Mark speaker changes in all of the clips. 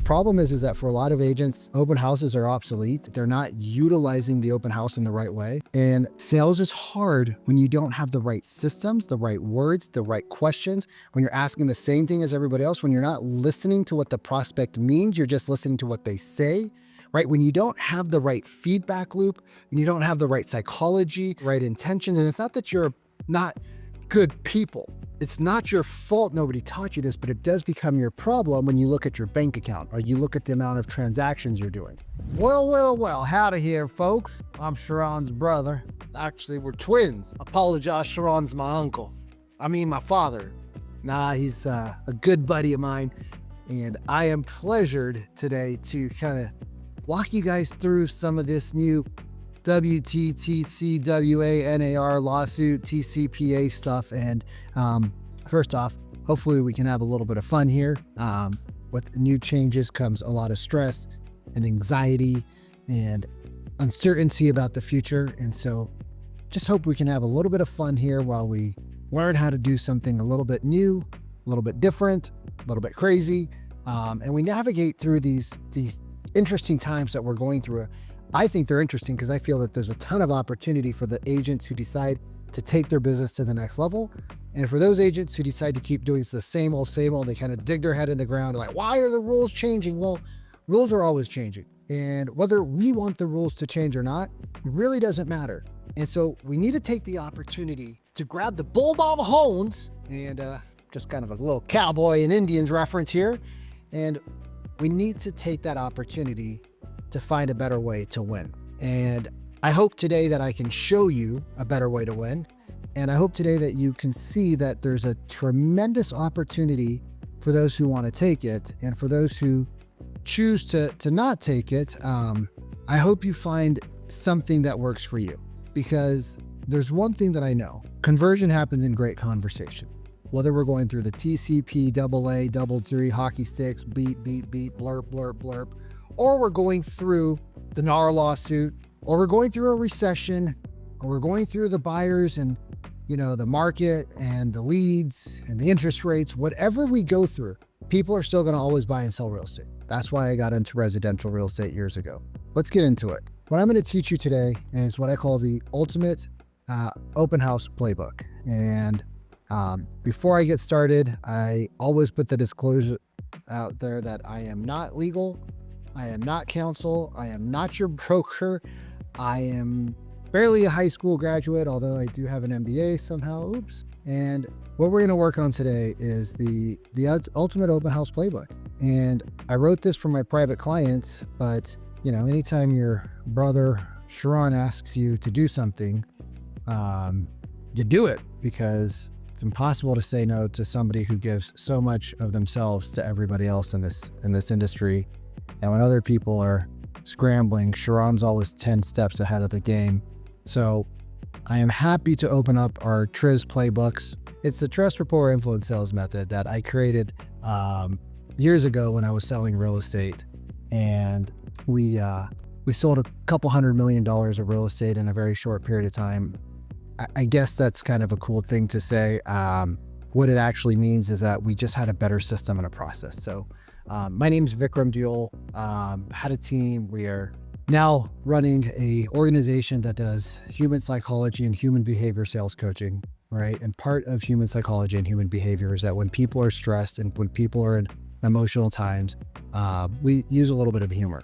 Speaker 1: problem is that for a lot of agents, open houses are obsolete. They're not utilizing the open house in the right way. And sales is hard when you don't have the right systems, the right words, the right questions, when you're asking the same thing as everybody else, when you're not listening to what the prospect means, you're just listening to what they say, right? When you don't have the right feedback loop, when you don't have the right psychology, right intentions, and it's not that you're not good people. It's not your fault nobody taught you this, but it does become your problem when you look at your bank account or you look at the amount of transactions you're doing. Well, howdy here, folks. I'm Sharon's brother. Actually, we're twins. Apologize, Sharon's my uncle. I mean, my father. Nah, he's a good buddy of mine. And I am pleasured today to kind of walk you guys through some of this new WTTCWANAR lawsuit, TCPA stuff. And first off, hopefully we can have a little bit of fun here. With new changes comes a lot of stress and anxiety and uncertainty about the future. And so just hope we can have a little bit of fun here while we learn how to do something a little bit new, a little bit different, a little bit crazy. And we navigate through these interesting times that we're going through. I think they're interesting because I feel that there's a ton of opportunity for the agents who decide to take their business to the next level. And for those agents who decide to keep doing the same old, they kind of dig their head in the ground like, why are the rules changing? Well, rules are always changing. And whether we want the rules to change or not, it really doesn't matter. And so we need to take the opportunity to grab the bull by the horns and just kind of a little cowboy and Indians reference here. And we need to take that opportunity to find a better way to win. And I hope today that I can show you a better way to win. And I hope today that you can see that there's a tremendous opportunity for those who want to take it. And for those who choose to not take it, I hope you find something that works for you. Because there's one thing that I know, conversion happens in great conversation. Whether we're going through the TCP, AA, double three, hockey sticks, beep, blurp, blurp, or we're going through the NAR lawsuit, or we're going through a recession, or we're going through the buyers and, the market and the leads and the interest rates, whatever we go through, people are still going to always buy and sell real estate. That's why I got into residential real estate years ago. Let's get into it. What I'm going to teach you today is what I call the ultimate open house playbook. And before I get started, I always put the disclosure out there that I am not legal. I am not counsel. I am not your broker. I am barely a high school graduate, although I do have an MBA somehow. Oops. And what we're going to work on today is the ultimate open house playbook. And I wrote this for my private clients, but anytime your brother Sharon asks you to do something, you do it, because it's impossible to say no to somebody who gives so much of themselves to everybody else in this industry. And when other people are scrambling, Sharon's always 10 steps ahead of the game. So I am happy to open up our TRIZ playbooks. It's the trust, rapport, influence sales method that I created years ago when I was selling real estate. And we sold a couple $100 million of real estate in a very short period of time. I guess that's kind of a cool thing to say. What it actually means is that we just had a better system and a process. So my name's Vikram Dule. Had a team. We are now running a organization that does human psychology and human behavior sales coaching, right? And part of human psychology and human behavior is that when people are stressed and when people are in emotional times, we use a little bit of humor,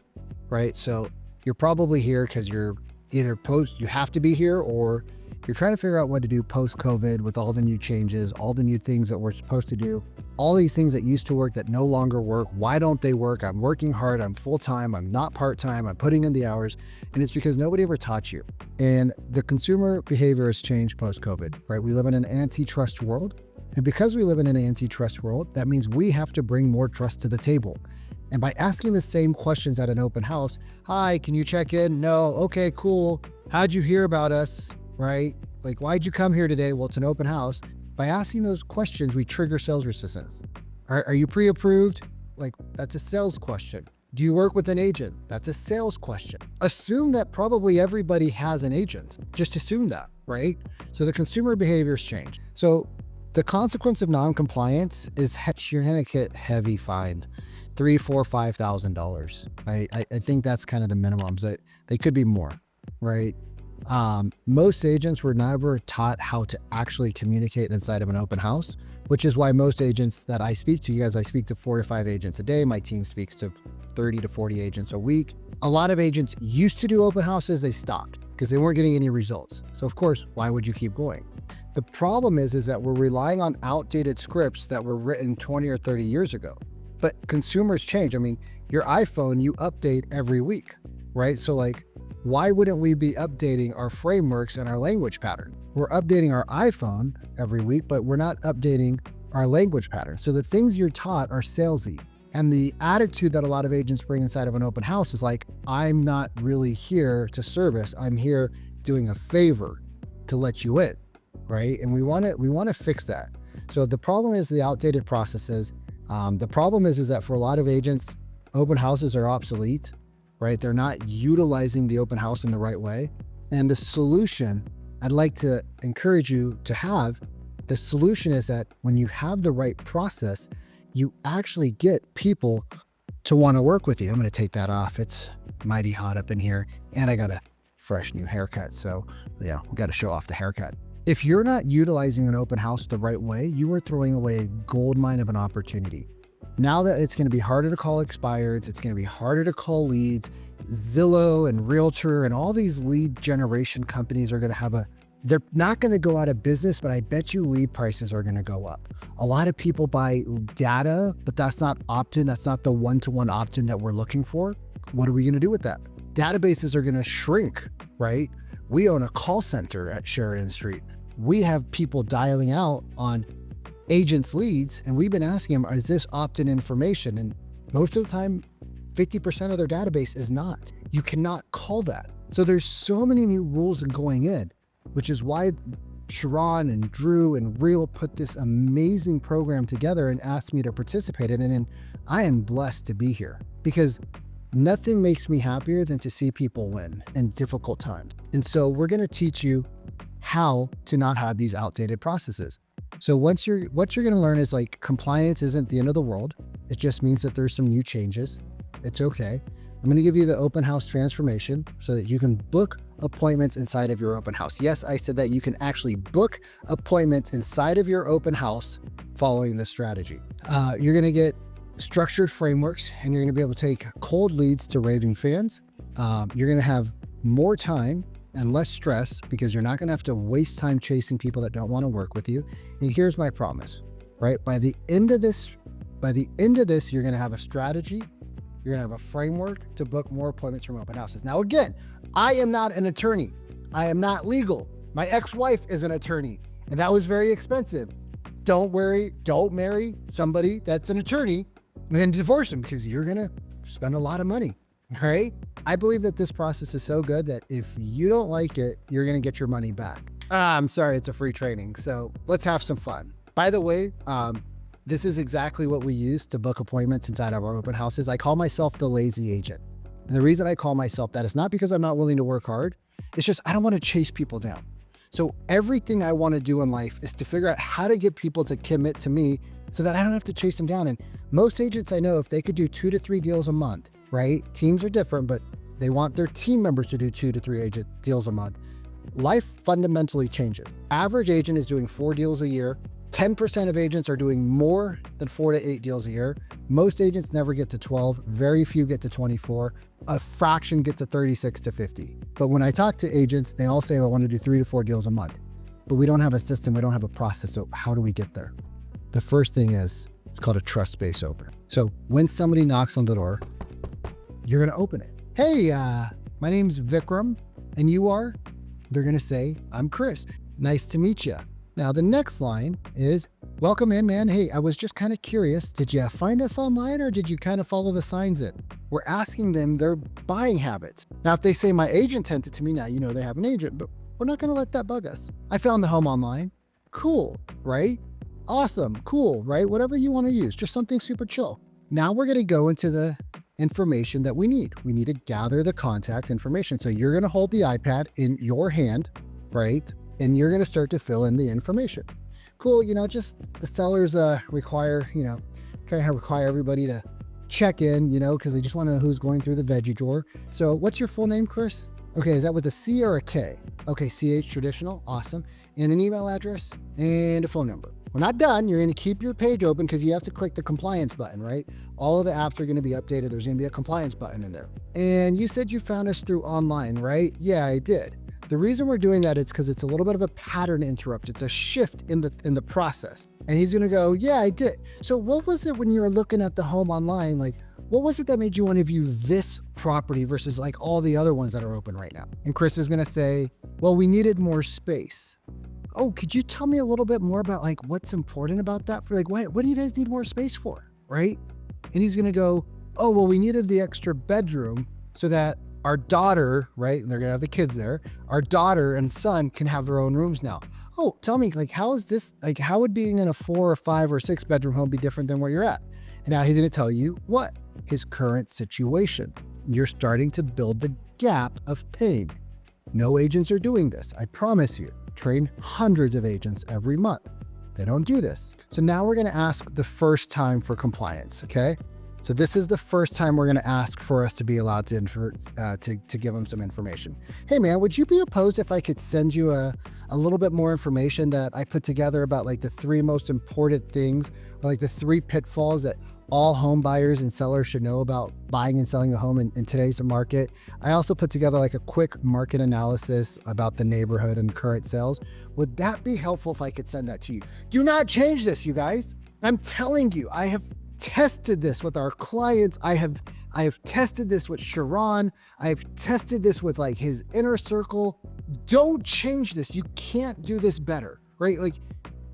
Speaker 1: right? So you're probably here because you're either you have to be here, or you're trying to figure out what to do post-COVID with all the new changes, all the new things that we're supposed to do, all these things that used to work that no longer work. Why don't they work? I'm working hard. I'm full-time. I'm not part-time. I'm putting in the hours. And it's because nobody ever taught you. And the consumer behavior has changed post-COVID, right? We live in an antitrust world. And because we live in an antitrust world, that means we have to bring more trust to the table. And by asking the same questions at an open house, hi, can you check in? No. Okay, cool. How'd you hear about us? Right? Like, why'd you come here today? Well, it's an open house. By asking those questions, we trigger sales resistance. Are you pre-approved? Like, that's a sales question. Do you work with an agent? That's a sales question. Assume that probably everybody has an agent. Just assume that, right? So the consumer behaviors change. So The consequence of non-compliance is you're gonna get heavy fine, $3, $4, $5,000. I think that's kind of the minimums. They could be more, right? Most agents were never taught how to actually communicate inside of an open house, which is why most agents that I speak to, I speak to 4 to 5 agents a day. My team speaks to 30 to 40 agents a week. A lot of agents used to do open houses, they stopped because they weren't getting any results. So of course, why would you keep going? The problem is that we're relying on outdated scripts that were written 20 or 30 years ago. But consumers change. I mean, your iPhone, you update every week, right? So like, why wouldn't we be updating our frameworks and our language pattern? We're updating our iPhone every week, but we're not updating our language pattern. So the things you're taught are salesy. And the attitude that a lot of agents bring inside of an open house is like, I'm not really here to service. I'm here doing a favor to let you in, right? And we want to fix that. So the problem is the outdated processes. The problem is that for a lot of agents, open houses are obsolete, right? They're not utilizing the open house in the right way. And the solution I'd like to encourage you to have, the solution is that when you have the right process, you actually get people to want to work with you. I'm going to take that off. It's mighty hot up in here and I got a fresh new haircut. So yeah, we got to show off the haircut. If you're not utilizing an open house the right way, you are throwing away a gold mine of an opportunity. Now that it's going to be harder to call expireds, it's going to be harder to call leads. Zillow and Realtor and all these lead generation companies are going to have they're not going to go out of business, but I bet you lead prices are going to go up. A lot of people buy data, but that's not opt-in. That's not the one-to-one opt-in that we're looking for. What are we going to do with that? Databases are going to shrink, right? We own a call center at Sheridan Street. We have people dialing out on agents' leads, and we've been asking them, is this opt-in information? And most of the time, 50% of their database is not. You cannot call that. So there's so many new rules going in, which is why Sharon and Drew and Real put this amazing program together and asked me to participate in it. And I am blessed to be here because nothing makes me happier than to see people win in difficult times. And so we're going to teach you how to not have these outdated processes. So what you're going to learn is like compliance isn't the end of the world. It just means that there's some new changes. It's okay. I'm going to give you the open house transformation so that you can book appointments inside of your open house. Yes, I said that you can actually book appointments inside of your open house following this strategy. You're going to get structured frameworks and you're going to be able to take cold leads to raving fans. You're going to have more time and less stress because you're not going to have to waste time chasing people that don't want to work with you. And here's my promise, right? By the end of this, you're going to have a strategy. You're going to have a framework to book more appointments from open houses. Now, again, I am not an attorney. I am not legal. My ex-wife is an attorney, and that was very expensive. Don't marry somebody that's an attorney and then divorce them because you're going to spend a lot of money, right? I believe that this process is so good that if you don't like it, you're going to get your money back. I'm sorry, it's a free training. So let's have some fun. By the way, this is exactly what we use to book appointments inside of our open houses. I call myself the lazy agent. And the reason I call myself that is not because I'm not willing to work hard. It's just, I don't want to chase people down. So everything I want to do in life is to figure out how to get people to commit to me so that I don't have to chase them down. And most agents I know, if they could do 2 to 3 deals a month, right? Teams are different, but they want their team members to do 2 to 3 deals a month. Life fundamentally changes. Average agent is doing 4 deals a year. 10% of agents are doing more than 4 to 8 deals a year. Most agents never get to 12. Very few get to 24. A fraction get to 36 to 50. But when I talk to agents, they all say, I want to do 3 to 4 deals a month. But we don't have a system. We don't have a process. So how do we get there? The first thing is, it's called a trust-based open. So when somebody knocks on the door, you're going to open it. Hey, my name's Vikram, and you are? They're going to say, I'm Chris. Nice to meet you. Now, the next line is, welcome in, man. Hey, I was just kind of curious. Did you find us online or did you kind of follow the signs in? We're asking them their buying habits. Now, if they say my agent sent it to me, now you know they have an agent, but we're not going to let that bug us. I found the home online. Cool, right? Awesome, cool, right? Whatever you want to use, just something super chill. Now we're going to go into the information that we need. We need to gather the contact information. So you're going to hold the iPad in your hand, right? And you're going to start to fill in the information. cool. Just the sellers require, kind of require everybody to check in, because they just want to know who's going through the veggie drawer. So what's your full name, Chris? Okay, is that with a C or a K? Okay, CH traditional, awesome. And an email address and a phone number. We're not done. You're going to keep your page open because you have to click the compliance button, right? All of the apps are going to be updated. There's going to be a compliance button in there. And you said you found us through online, right? Yeah, I did. The reason we're doing that is because it's a little bit of a pattern interrupt. It's a shift in the process. And he's going to go, yeah, I did. So what was it when you were looking at the home online? Like, what was it that made you want to view this property versus like all the other ones that are open right now? And Chris is going to say, well, we needed more space. Oh, could you tell me a little bit more about like what's important about that? For like, what do you guys need more space for? Right? And he's going to go, oh, well, we needed the extra bedroom so that our daughter, right? And they're going to have the kids there. Our daughter and son can have their own rooms now. Oh, tell me, like, how is this, like, how would being in a 4 or 5 or 6 bedroom home be different than where you're at? And now he's going to tell you what? His current situation. You're starting to build the gap of pain. No agents are doing this. I promise you. Train hundreds of agents every month. They don't do this. So now we're going to ask the first time for compliance. Okay. So this is the first time we're going to ask for us to be allowed to give them some information. Hey man, would you be opposed if I could send you a little bit more information that I put together about like the 3 most important things, or like the 3 pitfalls that all home buyers and sellers should know about buying and selling a home in today's market? I also put together like a quick market analysis about the neighborhood and current sales. Would that be helpful if I could send that to you? Do not change this, you guys. I'm telling you, I have tested this with our clients. I have tested this with Sharon. I've tested this with like his inner circle. Don't change this. You can't do this better, right? Like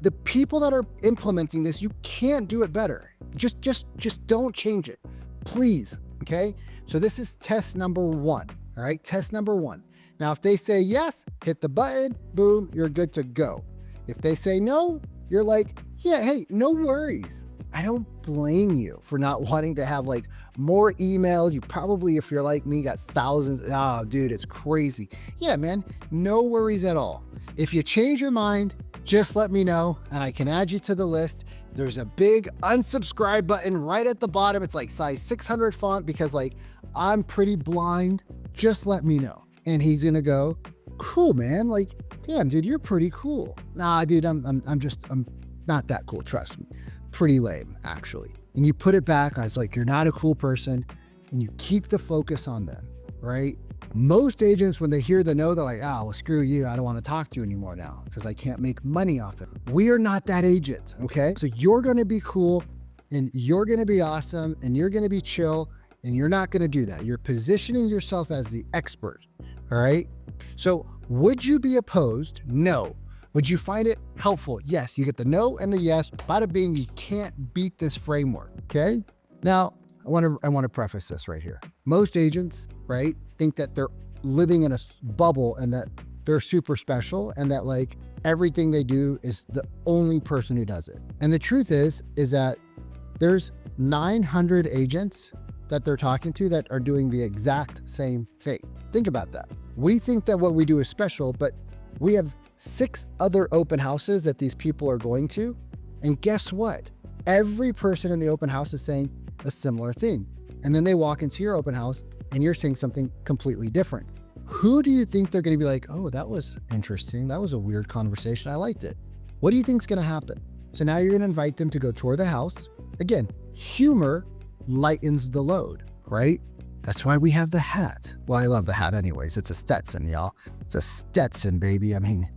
Speaker 1: the people that are implementing this, you can't do it better. Just don't change it, please. Okay. So this is test number 1. All right. Test number 1. Now, if they say yes, hit the button, boom, you're good to go. If they say no, you're like, yeah, hey, no worries. I don't blame you for not wanting to have like more emails. You probably, if you're like me, got thousands. Oh, dude, it's crazy. Yeah, man, no worries at all. If you change your mind, just let me know and I can add you to the list. There's a big unsubscribe button right at the bottom. It's like size 600 font because like I'm pretty blind. Just let me know. And he's going to go, cool, man. Like, damn, dude, you're pretty cool. Nah, dude, I'm not that cool. Trust me. Pretty lame, actually. And you put it back as like, you're not a cool person, and you keep the focus on them, right? Most agents, when they hear the no, they're like, oh, well, screw you. I don't want to talk to you anymore now because I can't make money off it. We are not that agent, okay? So you're going to be cool and you're going to be awesome and you're going to be chill and you're not going to do that. You're positioning yourself as the expert, all right? So would you be opposed? No. Would you find it helpful? Yes. You get the no and the yes. Bada bing, you can't beat this framework, okay? Now, I want to preface this right here. Most agents, right, think that they're living in a bubble and that they're super special and that like everything they do is the only person who does it. And the truth is that there's 900 agents that they're talking to that are doing the exact same thing. Think about that. We think that what we do is special, but we have 6 other open houses that these people are going to. And guess what? Every person in the open house is saying a similar thing. And then they walk into your open house and you're saying something completely different. Who do you think they're going to be like, oh, that was interesting. That was a weird conversation. I liked it. What do you think is going to happen? So now you're going to invite them to go tour the house. Again, humor lightens the load, right? That's why we have the hat. Well, I love the hat anyways. It's a Stetson, y'all. It's a Stetson, baby. I mean,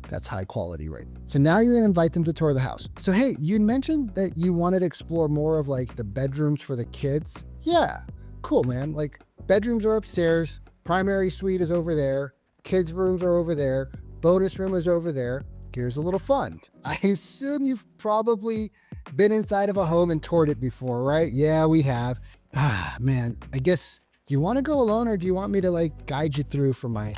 Speaker 1: that's high quality, right? So now you're going to invite them to tour the house. So, hey, you mentioned that you wanted to explore more of like the bedrooms for the kids. Yeah, cool, man. Like bedrooms are upstairs. Primary suite is over there. Kids' rooms are over there. Bonus room is over there. Here's a little fun. I assume you've probably been inside of a home and toured it before, right? Yeah, we have. Ah, man, I guess, do you want to go alone or do you want me to like guide you through for my,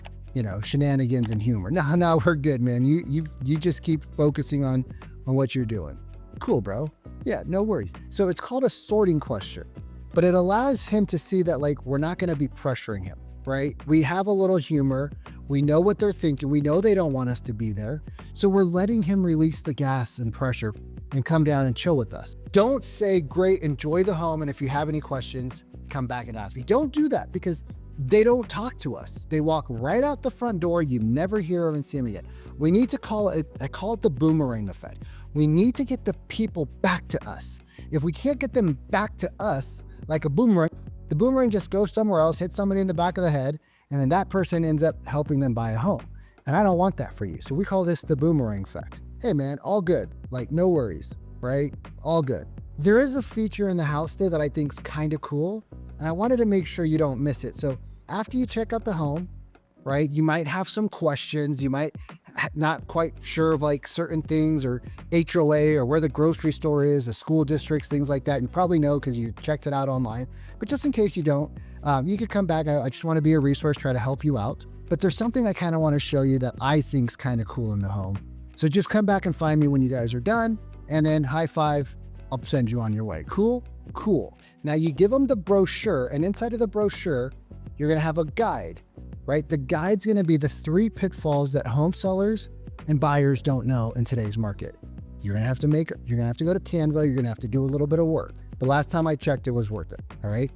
Speaker 1: shenanigans and humor? No, we're good, man. You just keep focusing on what you're doing. Cool, bro. Yeah, no worries. So it's called a sorting question, but it allows him to see that like, we're not going to be pressuring him. right? We have a little humor. We know what they're thinking. We know they don't want us to be there. So we're letting him release the gas and pressure and come down and chill with us. Don't say, great, enjoy the home. And if you have any questions, come back and ask me. Don't do that because they don't talk to us. They walk right out the front door. You never hear them and see them again. We need to call it, I call it the boomerang effect. We need to get the people back to us. If we can't get them back to us like a boomerang, the boomerang just goes somewhere else, hits somebody in the back of the head, and then that person ends up helping them buy a home. And I don't want that for you. So we call this the boomerang effect. Hey man, all good. Like no worries, right? All good. There is a feature in the house there that I think is kind of cool, and I wanted to make sure you don't miss it. So after you check out the home, right, you might have some questions. You might not quite sure of like certain things or HOA or where the grocery store is, the school districts, things like that. You probably know because you checked it out online. But just in case you don't, you could come back. I just want to be a resource, try to help you out. But there's something I kind of want to show you that I think is kind of cool in the home. So just come back and find me when you guys are done, and then high five, I'll send you on your way. Cool? Cool. Now you give them the brochure, and inside of the brochure, you're going to have a guide, right? The guide's going to be the 3 pitfalls that home sellers and buyers don't know in today's market. You're going to have to go to Canva. You're going to have to do a little bit of work. But last time I checked, it was worth it. All right.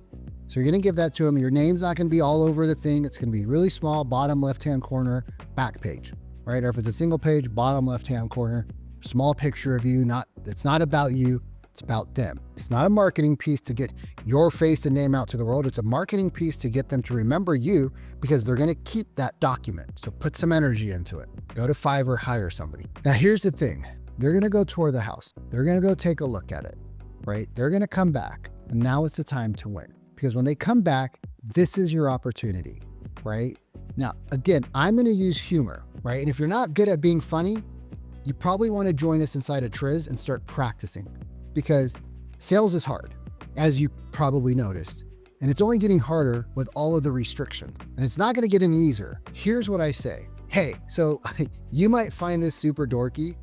Speaker 1: So you're going to give that to them. Your name's not going to be all over the thing. It's going to be really small, bottom left-hand corner, back page, right? Or if it's a single page, bottom left-hand corner, small picture of you. It's not about you. It's about them. It's not a marketing piece to get your face and name out to the world. It's a marketing piece to get them to remember you because they're going to keep that document. So put some energy into it. Go to Fiverr, hire somebody. Now, here's the thing. They're going to go tour the house. They're going to go take a look at it, right? They're going to come back, and now it's the time to win. Because when they come back, this is your opportunity, right? Now, again, I'm going to use humor, right? And if you're not good at being funny, you probably want to join us inside of Triz and start practicing. Because sales is hard, as you probably noticed, and it's only getting harder with all of the restrictions, and it's not going to get any easier. Here's what I say. Hey, so you might find this super dorky,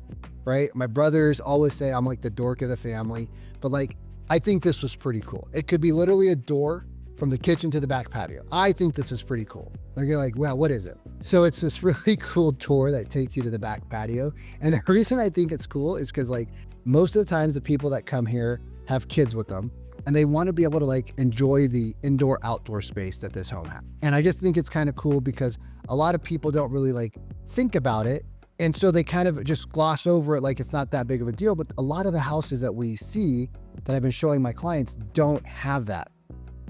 Speaker 1: right? My brothers always say I'm like the dork of the family, but like, I think this was pretty cool. It could be literally a door from the kitchen to the back patio. I think this is pretty cool. Like you're like, wow, what is it? So it's this really cool tour that takes you to the back patio. And the reason I think it's cool is because like most of the times the people that come here have kids with them and they want to be able to like enjoy the indoor outdoor space that this home has. And I just think it's kind of cool because a lot of people don't really like think about it. And so they kind of just gloss over it like it's not that big of a deal. But a lot of the houses that we see that I've been showing my clients don't have that.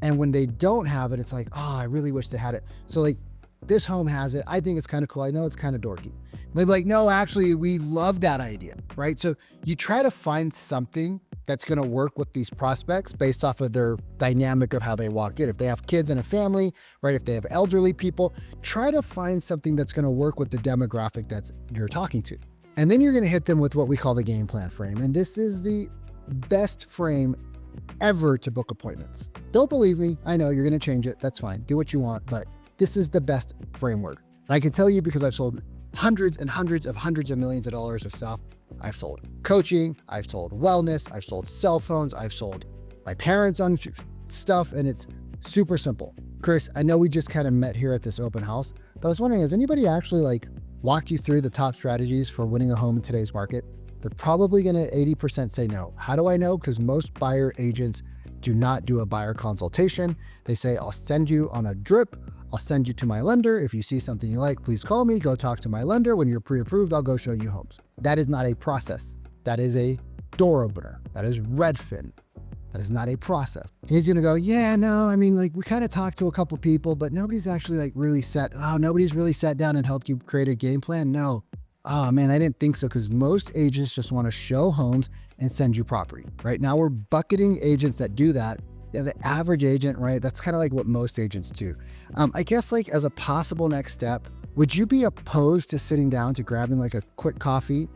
Speaker 1: And when they don't have it, it's like, oh, I really wish they had it. So like this home has it. I think it's kind of cool. I know it's kind of dorky. They'd be like, no, actually, we love that idea, right? So you try to find something that's going to work with these prospects based off of their dynamic of how they walk in. If they have kids and a family, right? If they have elderly people, try to find something that's going to work with the demographic that's you're talking to. And then you're going to hit them with what we call the game plan frame. And this is the best frame ever to book appointments. Don't believe me. I know you're going to change it. That's fine. Do what you want, but this is the best framework. And I can tell you because I've sold hundreds of millions of dollars of stuff. I've sold coaching, I've sold wellness, I've sold cell phones, I've sold my parents on stuff, and it's super simple. Chris, I know we just kind of met here at this open house, but I was wondering, has anybody actually like walked you through the top strategies for winning a home in today's market? They're probably going to 80% say no. How do I know? Because most buyer agents do not do a buyer consultation. They say, I'll send you on a drip. I'll send you to my lender. If you see something you like, please call me. Go talk to my lender. When you're pre-approved, I'll go show you homes. That is not a process. That is a door opener. That is Redfin. That is not a process. He's going to go, yeah, no, I mean, like we kind of talked to a couple people, but nobody's actually like nobody's really sat down and helped you create a game plan. No. Oh man, I didn't think so, because most agents just want to show homes and send you property. Right now we're bucketing agents that do that. Yeah, the average agent, right? That's kind of like what most agents do. I guess like as a possible next step, would you be opposed to sitting down to grabbing like a quick coffee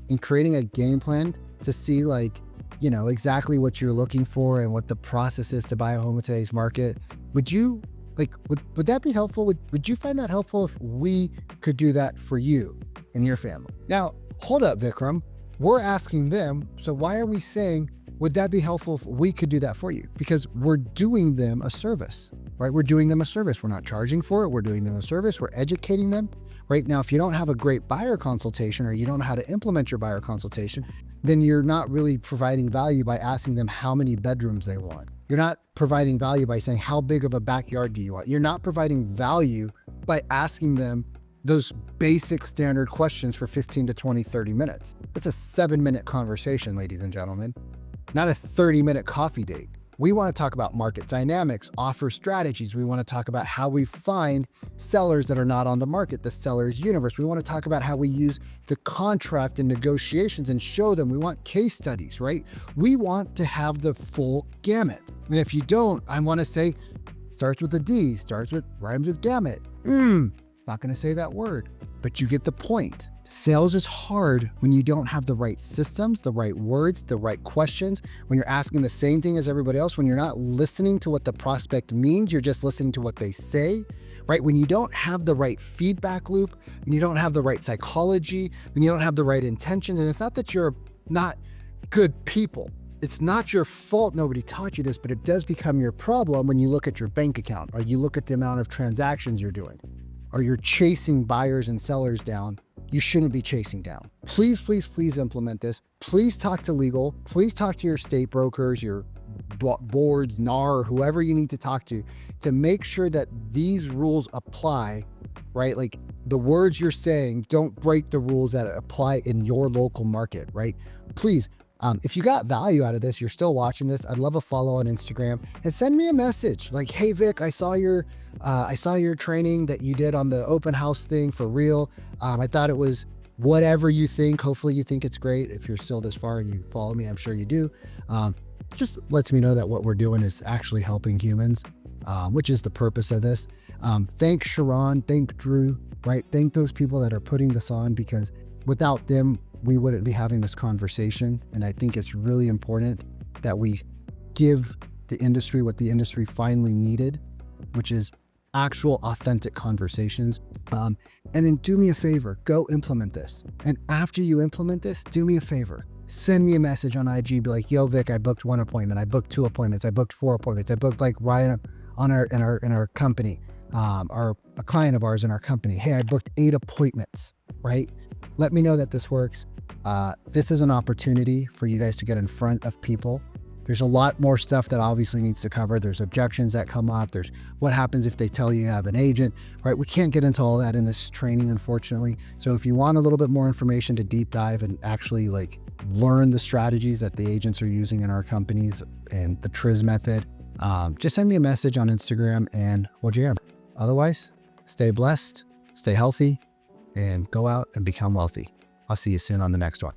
Speaker 1: and creating a game plan to see like, you know, exactly what you're looking for and what the process is to buy a home in today's market? Would you like, would that be helpful? Would you find that helpful if we could do that for you and your family? Now, hold up, Vikram. We're asking them, so why are we saying Would that be helpful if we could do that for you? Because we're doing them a service, right? We're doing them a service. We're not charging for it. We're doing them a service. We're educating them. Right now, if you don't have a great buyer consultation or you don't know how to implement your buyer consultation, then you're not really providing value by asking them how many bedrooms they want. You're not providing value by saying, how big of a backyard do you want? You're not providing value by asking them those basic standard questions for 15 to 20, 30 minutes. It's a 7-minute conversation, ladies and gentlemen, not a 30-minute coffee date. We want to talk about market dynamics, offer strategies. We want to talk about how we find sellers that are not on the market, the seller's universe. We want to talk about how we use the contract and negotiations and show them. We want case studies, right? We want to have the full gamut. And if you don't, I want to say, starts with a D, rhymes with gamut. Not going to say that word, but you get the point. Sales is hard when you don't have the right systems, the right words, the right questions, when you're asking the same thing as everybody else, when you're not listening to what the prospect means, you're just listening to what they say, right? When you don't have the right feedback loop, when you don't have the right psychology, when you don't have the right intentions, and it's not that you're not good people. It's not your fault nobody taught you this, but it does become your problem when you look at your bank account or you look at the amount of transactions you're doing, or you're chasing buyers and sellers down. You shouldn't be chasing down. Please, please, please implement this. Please talk to legal. Please talk to your state brokers, your boards, NAR, whoever you need to talk to make sure that these rules apply, right? Like the words you're saying don't break the rules that apply in your local market, right? Please, if you got value out of this, you're still watching this, I'd love a follow on Instagram and send me a message like, hey Vic, I saw your training that you did on the open house thing for real. I thought it was whatever you think. Hopefully you think it's great. If you're still this far and you follow me, I'm sure you do. Just lets me know that what we're doing is actually helping humans, which is the purpose of this. Thank Sharon, thank Drew, right? Thank those people that are putting this on, because without them, we wouldn't be having this conversation. And I think it's really important that we give the industry what the industry finally needed, which is actual authentic conversations. And then do me a favor, go implement this. And after you implement this, do me a favor, send me a message on IG, be like, yo Vic, I booked 1 appointment, I booked 2 appointments, I booked 4 appointments, I booked like Ryan in our company, a client of ours in our company. Hey, I booked 8 appointments, right? Let me know that this works. This is an opportunity for you guys to get in front of people. There's a lot more stuff that obviously needs to cover. There's objections that come up. There's what happens if they tell you have an agent, right? We can't get into all that in this training, unfortunately. So if you want a little bit more information to deep dive and actually like learn the strategies that the agents are using in our companies and the TRIZ method, just send me a message on Instagram and we'll jam. Otherwise, stay blessed, stay healthy, and go out and become wealthy. I'll see you soon on the next one.